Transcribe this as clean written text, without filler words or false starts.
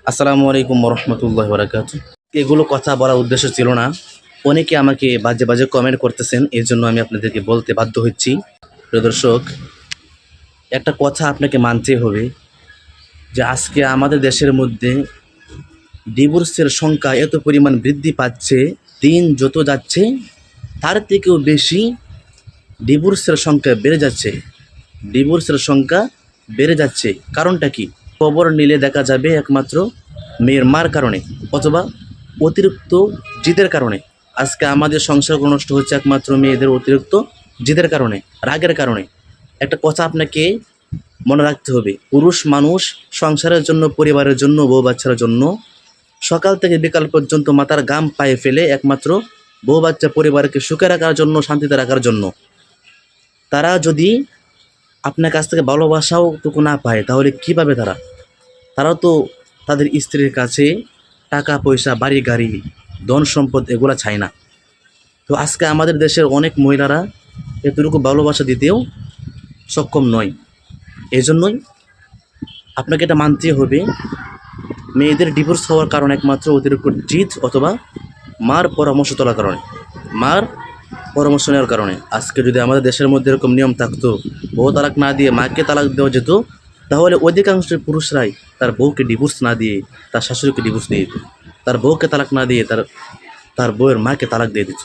আসসালামু আলাইকুম রহমতুল্লাহ বারাকাতুহু। এগুলো কথা বলার উদ্দেশ্য ছিল না। অনেকে আমাকে বাজে বাজে কমেন্ট করতেছেন, এই জন্য আমি আপনাদেরকে বলতে বাধ্য হচ্ছি। প্রিয় দর্শক, একটা কথা আপনাকে মানতে হবে যে আজকে আমাদের দেশের মধ্যে ডিভোর্সের সংখ্যা এত পরিমাণ বৃদ্ধি পাচ্ছে, দিন যত যাচ্ছে তার থেকেও বেশি ডিভোর্সের সংখ্যা বেড়ে যাচ্ছে। ডিভোর্সের সংখ্যা বেড়ে যাচ্ছে, কারণটা কি? খবর নিলে দেখা যাবে একমাত্র মেয়ের মার কারণে অথবা অতিরিক্ত জিদের কারণে। আজকে আমাদের সংসারগুলো নষ্ট হচ্ছে একমাত্র মেয়েদের অতিরিক্ত জিদের কারণে, রাগের কারণে। একটা কথা আপনাকে মনে রাখতে হবে, পুরুষ মানুষ সংসারের জন্য, পরিবারের জন্য, বউ বাচ্চার জন্য সকাল থেকে বিকাল পর্যন্ত মাথার ঘাম পায়ে ফেলে একমাত্র বউ বাচ্চা পরিবারকে সুখে রাখার জন্য, শান্তিতে রাখার জন্য। তারা যদি আপনার কাছ থেকে ভালোবাসাও টুকু না পায়, তাহলে কী পাবে তারা? তারাও তো তাদের স্ত্রীর কাছে টাকা পয়সা, বাড়ি গাড়ি, ধন সম্পদ এগুলা চায় না। তো আজকে আমাদের দেশের অনেক মহিলারা এতটুকু ভালোবাসা দিতেও সক্ষম নয়। এই জন্যই আপনাকে এটা মানতে হবে, মেয়েদের ডিভোর্স হওয়ার কারণ একমাত্র অতিরিক্ত জিদ অথবা মার পরামর্শ তোলার কারণে, মার পরামর্শ নেওয়ার কারণে। আজকে যদি আমাদের দেশের মধ্যে এরকম নিয়ম থাকতো, বউ তালাক না দিয়ে মাকে তালাক দেওয়া যেত, তাহলে অধিকাংশ পুরুষরাই তার বউকে ডিভোর্স না দিয়ে তার শাশুড়িকে ডিভোর্স দিয়ে দিত, তার বউকে তালাক না দিয়ে তার বউয়ের মাকে তালাক দিয়ে দিত।